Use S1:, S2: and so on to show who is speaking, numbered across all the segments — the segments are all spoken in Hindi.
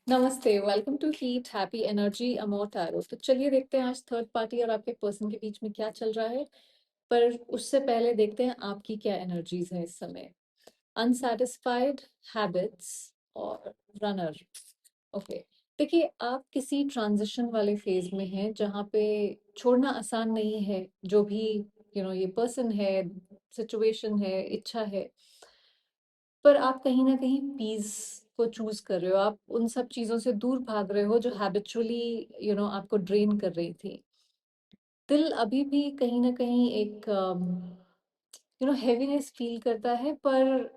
S1: नमस्ते, welcome to heat happy energy amore tarot. तो चलिए देखते हैं आज थर्ड पार्टी और आपके पर्सन के बीच में क्या चल रहा है। पर उससे पहले देखते हैं आपकी क्या एनर्जीज हैं इस समय। अनसैटिस्फाइड, हैबिट्स और रनर। ओके, देखिए आप किसी ट्रांजिशन वाले फेज में हैं जहाँ पे छोड़ना आसान नहीं है। जो भी ये पर्सन है, सिचुएशन है, इच्छा है, पर आप कहीं न कहीं पीस को चूज़ कर रहे हो। आप उन सब चीज़ों से दूर भाग रहे हो जो हैबिचुअली आपको ड्रेन कर रही थी। दिल अभी भी कहीं न कहीं एक हेवीनेस फ़ील करता है, पर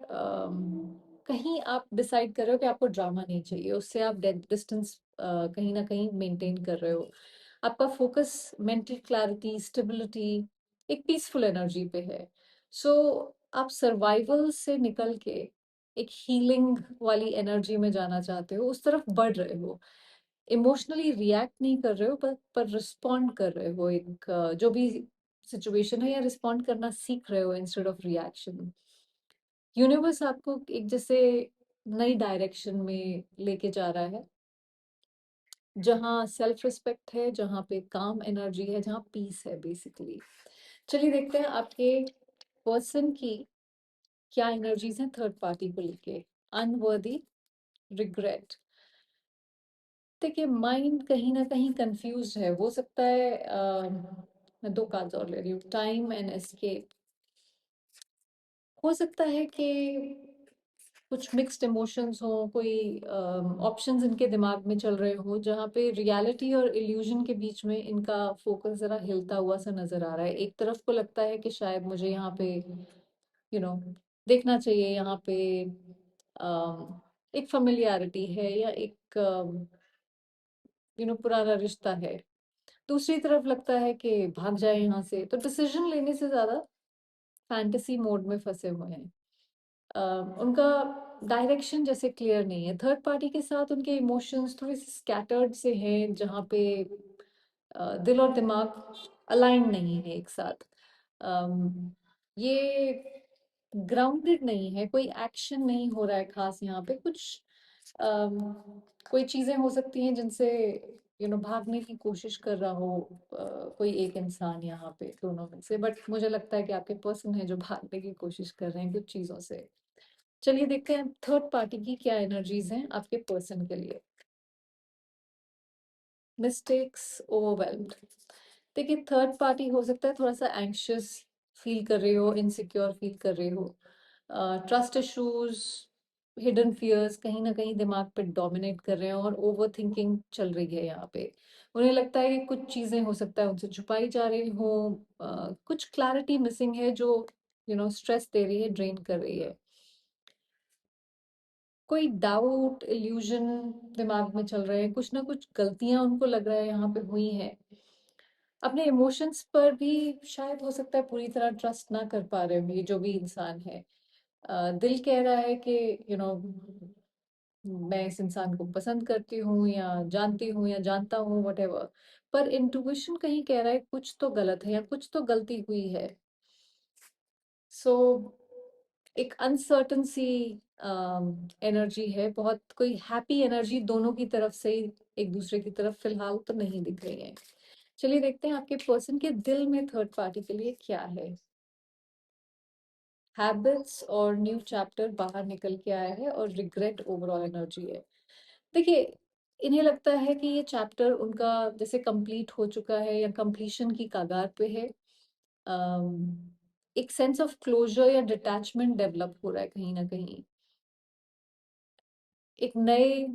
S1: कहीं आप डिसाइड कर रहे हो कि आपको ड्रामा नहीं चाहिए। उससे आप डिस्टेंस कहीं न कहीं मेंटेन कर रहे हो। आपका फ़ोकस मेंटल क्लैरिटी, स्टेबिलिटी, एक पीसफुल एनर्जी पे है। सो आप सर्वाइवल से निकल के एक हीलिंग वाली एनर्जी में जाना चाहते हो, उस तरफ बढ़ रहे हो। इमोशनली रिएक्ट नहीं कर रहे हो, पर रिस्पॉन्ड कर रहे हो। एक जो भी सिचुएशन है, या रिस्पॉन्ड करना सीख रहे हो इंस्टेड ऑफ रिएक्शन। यूनिवर्स आपको एक जैसे नई डायरेक्शन में लेके जा रहा है, जहाँ सेल्फ रिस्पेक्ट है, जहाँ पे काम एनर्जी है, जहाँ पीस है बेसिकली। चलिए देखते हैं आपके पर्सन की क्या एनर्जीज हैं थर्ड पार्टी को लेके। Unworthy, regret. देखिए माइंड कहीं ना कहीं कंफ्यूज है। हो सकता है मैं दो कार्ड्स और ले रही हूँ, टाइम एंड एस्केप। हो सकता है कि कुछ मिक्स्ड इमोशंस हो, कोई ऑप्शंस इनके दिमाग में चल रहे हो, जहाँ पे रियलिटी और इल्यूजन के बीच में इनका फोकस जरा हिलता हुआ सा नजर आ रहा है। एक तरफ को लगता है कि शायद मुझे यहाँ पे यू नो देखना चाहिए, यहाँ पे एक फेमिलियरिटी है, या एक पुराना रिश्ता है। दूसरी तरफ लगता है कि भाग जाए यहाँ से। तो डिसीजन लेने से ज्यादा फैंटेसी मोड में फंसे हुए हैं। अ, उनका डायरेक्शन जैसे क्लियर नहीं है। थर्ड पार्टी के साथ उनके इमोशंस थोड़े से स्कैटर्ड से हैं, जहाँ पे दिल और दिमाग अलाइन नहीं है एक साथ। ये ग्राउंडेड नहीं है, कोई एक्शन नहीं हो रहा है खास यहाँ पे। कुछ अम, कोई चीजें हो सकती हैं जिनसे भागने की कोशिश कर रहा हो कोई एक इंसान यहाँ पे दोनों में से। बट मुझे लगता है कि आपके पर्सन है जो भागने की कोशिश कर रहे हैं कुछ चीजों से। चलिए देखते हैं थर्ड पार्टी की क्या एनर्जीज हैं आपके पर्सन के लिए। Mistakes, overwhelmed. देखिए थर्ड पार्टी हो सकता है थोड़ा सा एंग्शियस फील कर रही हो, इनसिक्योर फील कर रही हो। ट्रस्ट इश्यूज, हिडन फियर्स कहीं ना कहीं दिमाग पे डोमिनेट कर रहे हैं, और ओवर थिंकिंग चल रही है यहाँ पे। उन्हें लगता है कि कुछ चीजें हो सकता है उनसे छुपाई जा रही हो। कुछ क्लैरिटी मिसिंग है जो स्ट्रेस दे रही है, ड्रेन कर रही है। कोई डाउट, इल्यूजन दिमाग में चल रहे हैं। कुछ ना कुछ गलतियां उनको लग रहा है यहाँ पे हुई हैं। अपने इमोशंस पर भी शायद हो सकता है पूरी तरह ट्रस्ट ना कर पा रहे हो ये जो भी इंसान है। दिल कह रहा है कि यू नो मैं इस इंसान को पसंद करती हूँ, या जानती हूँ, या जानता हूँ, वटेवर। पर इंटुइशन कहीं कह रहा है कुछ तो गलत है, या कुछ तो गलती हुई है। सो एक अनसर्टन सी एनर्जी है बहुत। कोई हैप्पी एनर्जी दोनों की तरफ से एक दूसरे की तरफ फिलहाल तो नहीं दिख रही है। चलिए देखते हैं आपके पर्सन के दिल में थर्ड पार्टी के लिए क्या है। हैबिट्स और न्यू चैप्टर बाहर निकल के आया है, और रिग्रेट ओवरऑल एनर्जी है। देखिए इन्हें लगता है कि ये चैप्टर उनका जैसे कंप्लीट हो चुका है, या कंप्लीशन की कगार पे है। अम, एक सेंस ऑफ क्लोजर या डिटैचमेंट डेवलप हो रहा है कहीं ना कहीं। एक नए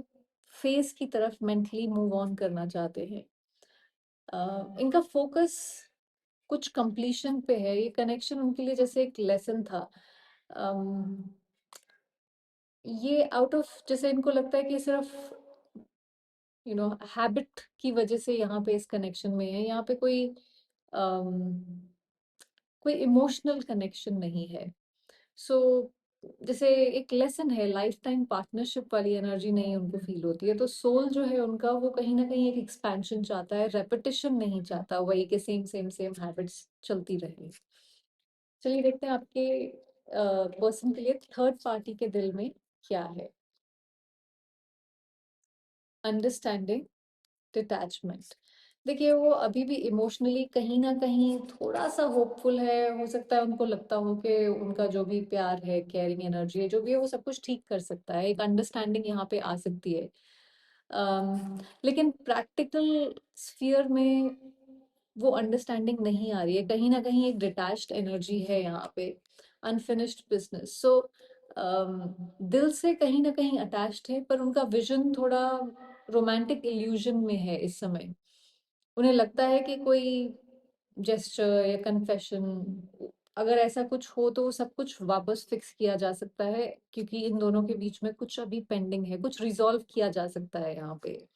S1: फेज की तरफ मेंटली मूव ऑन करना चाहते हैं। इनका फोकस कुछ कंप्लीशन पे है। ये कनेक्शन उनके लिए जैसे एक लेसन था। अम, ये आउट ऑफ जैसे इनको लगता है कि सिर्फ हैबिट की वजह से यहाँ पे इस कनेक्शन में है। यहाँ पे अम, कोई इमोशनल कनेक्शन नहीं है। सो जैसे एक लेसन है, लाइफ टाइम पार्टनरशिप वाली एनर्जी नहीं उनको फील होती है। तो सोल जो है उनका, वो कहीं ना कहीं एक एक्सपेंशन चाहता है, रेपिटेशन नहीं चाहता, वही के सेम सेम सेम हैबिट्स चलती रहे। चलिए देखते हैं आपके पर्सन के लिए थर्ड पार्टी के दिल में क्या है। Understanding, detachment. देखिए वो अभी भी इमोशनली कहीं ना कहीं थोड़ा सा होपफुल है, हो सकता है उनको लगता हो कि उनका जो भी प्यार है, केयरिंग एनर्जी है, जो भी है वो सब कुछ ठीक कर सकता है, एक अंडरस्टैंडिंग यहाँ पे आ सकती है। लेकिन प्रैक्टिकल स्फीयर में वो अंडरस्टैंडिंग नहीं आ रही है, कहीं ना कहीं एक डिटैच्ड एनर्जी है यहाँ पे, अनफिनिश्ड बिजनेस। सो दिल से कहीं ना कहीं अटैच्ड है, पर उनका विजन थोड़ा रोमांटिक इल्यूजन में है इस समय। उन्हें लगता है कि कोई जेस्चर या कन्फेशन, अगर ऐसा कुछ हो तो सब कुछ वापस फिक्स किया जा सकता है, क्योंकि इन दोनों के बीच में कुछ अभी पेंडिंग है, कुछ रिजॉल्व किया जा सकता है यहाँ पे।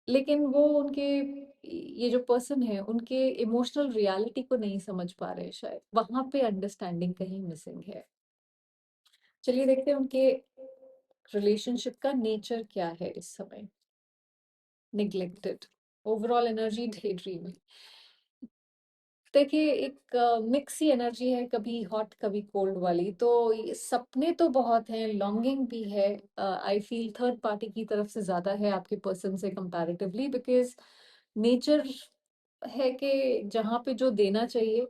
S1: लेकिन वो उनके, ये जो पर्सन है उनके इमोशनल रियलिटी को नहीं समझ पा रहे हैं, शायद वहां पे अंडरस्टैंडिंग कहीं मिसिंग है। चलिए देखते हैं उनके रिलेशनशिप का नेचर क्या है इस समय। Neglected, overall energy day dreaming. देखिए एक मिक्स ही एनर्जी है, कभी हॉट कभी कोल्ड वाली। तो ये सपने तो बहुत हैं, लॉन्गिंग भी है। आई फील थर्ड पार्टी की तरफ से ज्यादा है आपके पर्सन से कंपैरेटिवली, बिकॉज नेचर है कि जहाँ पे जो देना चाहिए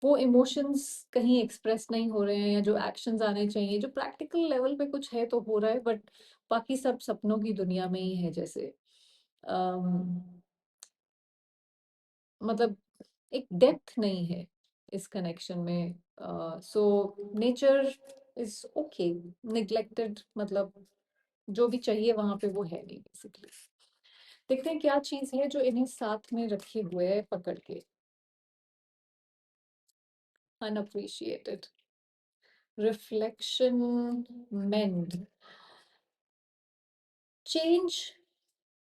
S1: वो इमोशंस कहीं एक्सप्रेस नहीं हो रहे हैं, या जो एक्शंस आने चाहिए, जो प्रैक्टिकल लेवल पे कुछ है तो हो रहा है, बट बाकी सब सपनों की दुनिया में ही है जैसे। अम, मतलब एक डेप्थ नहीं है इस कनेक्शन में। So nature is okay, neglected, मतलब जो भी चाहिए वहां पे वो है नहीं बेसिकली। देखते हैं क्या चीज है जो इन्हें साथ में रखे हुए है पकड़ के। अनअप्रिशिएटेड, रिफ्लेक्शन, मेंड, चेंज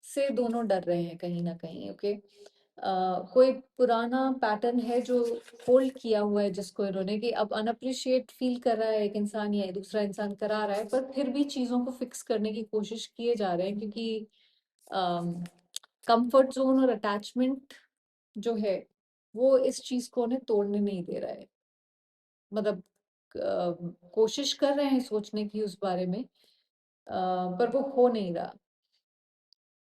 S1: से दोनों डर रहे हैं कहीं ना कहीं। ओके, कोई पुराना पैटर्न है जो होल्ड किया हुआ है जिसको इन्होंने, कि अब अनअप्रिशिएट फील कर रहा है एक इंसान या दूसरा इंसान करा रहा है, पर फिर भी चीजों को फिक्स करने की कोशिश किए जा रहे हैं, क्योंकि कंफर्ट जोन और अटैचमेंट जो है वो इस चीज को उन्हें तोड़ने नहीं दे रहा है। मतलब कोशिश कर रहे हैं सोचने की उस बारे में, पर वो हो नहीं रहा।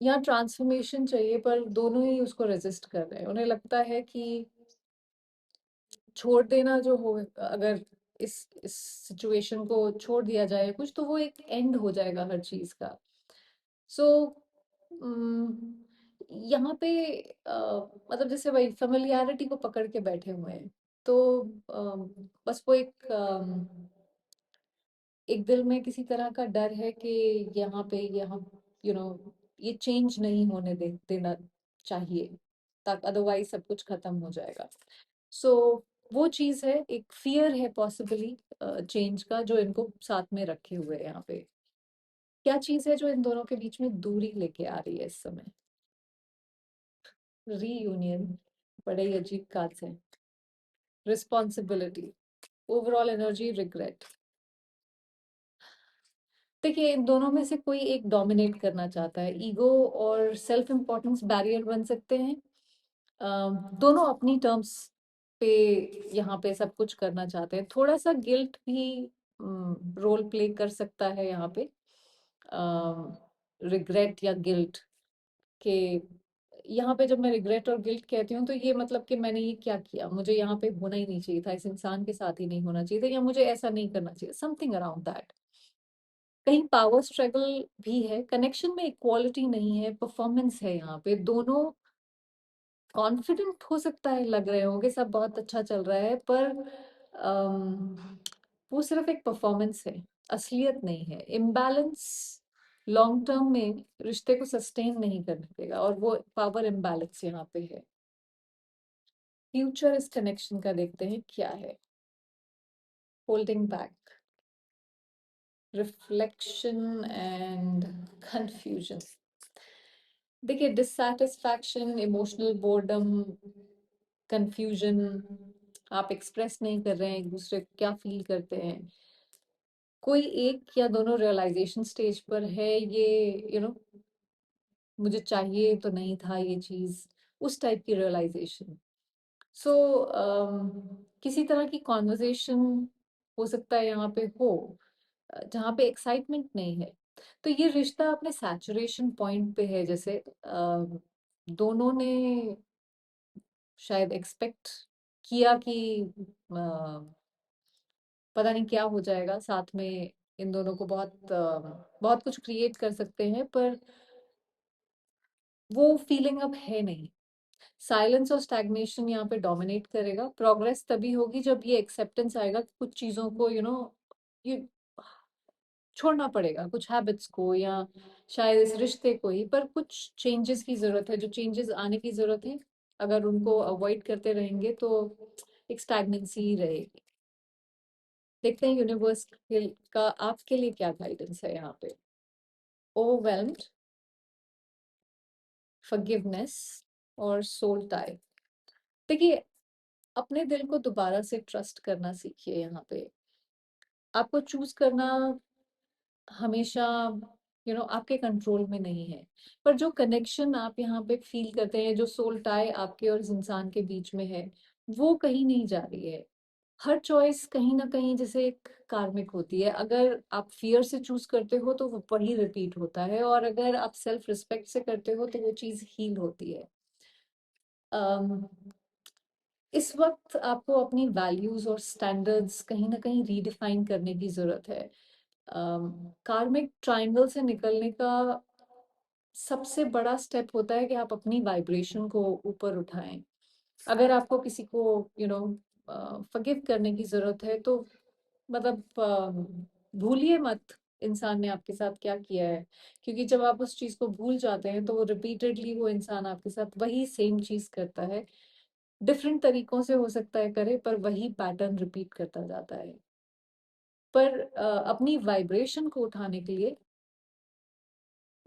S1: यहाँ ट्रांसफॉर्मेशन चाहिए, पर दोनों ही उसको रेजिस्ट कर रहे हैं। उन्हें लगता है कि छोड़ देना जो हो, अगर इस सिचुएशन को छोड़ दिया जाए कुछ, तो वो एक एंड हो जाएगा हर चीज का। सो यहाँ पे मतलब जैसे वही फेमिलियरिटी को पकड़ के बैठे हुए हैं। तो बस वो एक दिल में किसी तरह का डर है कि यहाँ पे, यहाँ ये चेंज नहीं होने देना चाहिए, ताकि अदरवाइज सब कुछ खत्म हो जाएगा। सो वो चीज है, एक फियर है पॉसिबली चेंज का, जो इनको साथ में रखे हुए है यहाँ पे। क्या चीज है जो इन दोनों के बीच में दूरी लेके आ रही है इस समय? रीयूनियन, बड़े ही अजीब काज है। Responsibility, overall energy, regret. देखिए इन दोनों में से कोई एक डोमिनेट करना चाहता है, ईगो और सेल्फ इम्पोर्टेंस बैरियर बन सकते हैं। दोनों अपनी टर्म्स पे यहाँ पे सब कुछ करना चाहते हैं। थोड़ा सा गिल्ट भी रोल प्ले कर सकता है यहाँ पे, रिग्रेट या गिल्ट के। यहाँ पे जब मैं रिग्रेट और गिल्ट कहती हूँ तो ये मतलब कि मैंने ये क्या किया, मुझे यहाँ पे होना ही नहीं चाहिए था, इस इंसान के साथ ही नहीं होना चाहिए था, या मुझे ऐसा नहीं करना चाहिए, समथिंग अराउंड दैट। कहीं पावर स्ट्रगल भी है, कनेक्शन में इक्वालिटी नहीं है, परफॉर्मेंस है यहाँ पे। दोनों कॉन्फिडेंट हो सकता है, लग रहे होंगे सब बहुत अच्छा चल रहा है, पर वो सिर्फ एक परफॉर्मेंस है, असलियत नहीं है। इम्बैलेंस लॉन्ग टर्म में रिश्ते को सस्टेन नहीं करने देगा, और वो पावर इम्बैलेंस यहाँ पे है। फ्यूचर इस कनेक्शन का देखते हैं क्या है। Holding back, reflection and confusion. देखिए डिससैटिस्फैक्शन, इमोशनल बोर्डम, कंफ्यूजन, आप एक्सप्रेस नहीं कर रहे हैं एक दूसरे को क्या फील करते हैं। कोई एक या दोनों रियलाइजेशन स्टेज पर है, ये मुझे चाहिए तो नहीं था ये चीज, उस टाइप की रियलाइजेशन। सो किसी तरह की कॉन्वर्जेशन हो सकता है यहाँ पे हो, जहाँ पे एक्साइटमेंट नहीं है, तो ये रिश्ता अपने सैचुरेशन पॉइंट पे है, जैसे दोनों ने शायद एक्सपेक्ट किया कि पता नहीं क्या हो जाएगा साथ में, इन दोनों को बहुत कुछ क्रिएट कर सकते हैं, पर वो फीलिंग अब है नहीं। साइलेंस और स्टैग्नेशन यहाँ पे डोमिनेट करेगा। प्रोग्रेस तभी होगी जब ये एक्सेप्टेंस आएगा कि कुछ चीज़ों को ये छोड़ना पड़ेगा, कुछ हैबिट्स को या शायद इस रिश्ते को ही, पर कुछ चेंजेस की ज़रूरत है, जो चेंजेस आने की ज़रूरत है। अगर उनको अवॉइड करते रहेंगे तो एक स्टैग्नेंसी ही रहेगी। देखते हैं यूनिवर्स का आपके लिए क्या गाइडेंस है यहाँ पे। ओवरवेल्म्ड, फॉरगिवनेस और सोल टाई। देखिए, अपने दिल को दोबारा से ट्रस्ट करना सीखिए। यहाँ पे आपको चूज करना हमेशा आपके कंट्रोल में नहीं है, पर जो कनेक्शन आप यहाँ पे फील करते हैं, जो सोल टाई आपके और इस इंसान के बीच में है, वो कहीं नहीं जा रही है। हर चॉइस कहीं ना कहीं जैसे एक कार्मिक होती है। अगर आप फियर से चूज करते हो तो वो वही रिपीट होता है, और अगर आप सेल्फ रिस्पेक्ट से करते हो तो वो चीज हील होती है। अम, इस वक्त आपको अपनी वैल्यूज और स्टैंडर्ड्स कहीं ना कहीं रीडिफाइन करने की जरूरत है। कार्मिक ट्रायंगल से निकलने का सबसे बड़ा स्टेप होता है कि आप अपनी वाइब्रेशन को ऊपर उठाएं। अगर आपको किसी को फॉरगिव करने की जरूरत है तो मतलब भूलिए मत इंसान ने आपके साथ क्या किया है, क्योंकि जब आप उस चीज को भूल जाते हैं तो वो रिपीटेडली वो इंसान आपके साथ वही सेम चीज करता है। डिफरेंट तरीकों से हो सकता है करे, पर वही पैटर्न रिपीट करता जाता है। पर अपनी वाइब्रेशन को उठाने के लिए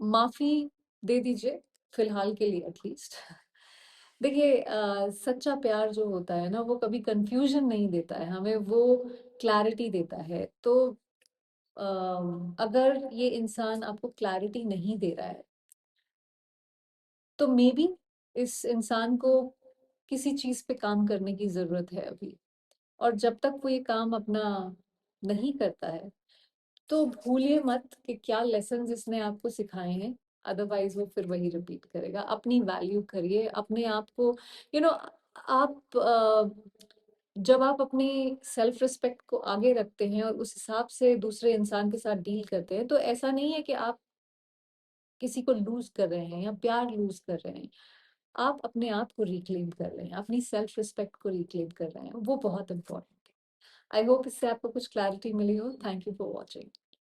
S1: माफी दे दीजिए, फिलहाल के लिए एटलीस्ट। देखिए, सच्चा प्यार जो होता है ना, वो कभी कंफ्यूजन नहीं देता है हमें, वो क्लैरिटी देता है। तो अगर ये इंसान आपको क्लैरिटी नहीं दे रहा है तो मे बी इस इंसान को किसी चीज पे काम करने की जरूरत है अभी। और जब तक वो ये काम अपना नहीं करता है तो भूलिए मत कि क्या लेसन्स इसने आपको सिखाए हैं। अदरवाइज वो फिर वही रिपीट करेगा। अपनी वैल्यू करिए अपने आप को। यू नो आप जब आप अपनी सेल्फ रिस्पेक्ट को आगे रखते हैं और उस हिसाब से दूसरे इंसान के साथ डील करते हैं, तो ऐसा नहीं है कि आप किसी को लूज कर रहे हैं या प्यार लूज कर रहे हैं। आप अपने आप को रिक्लेम कर रहे हैं, अपनी सेल्फ रिस्पेक्ट को रिक्लेम कर रहे हैं, वो बहुत इंपॉर्टेंट है। आई होप इससे आपको कुछ क्लैरिटी मिली हो। Thank you for watching.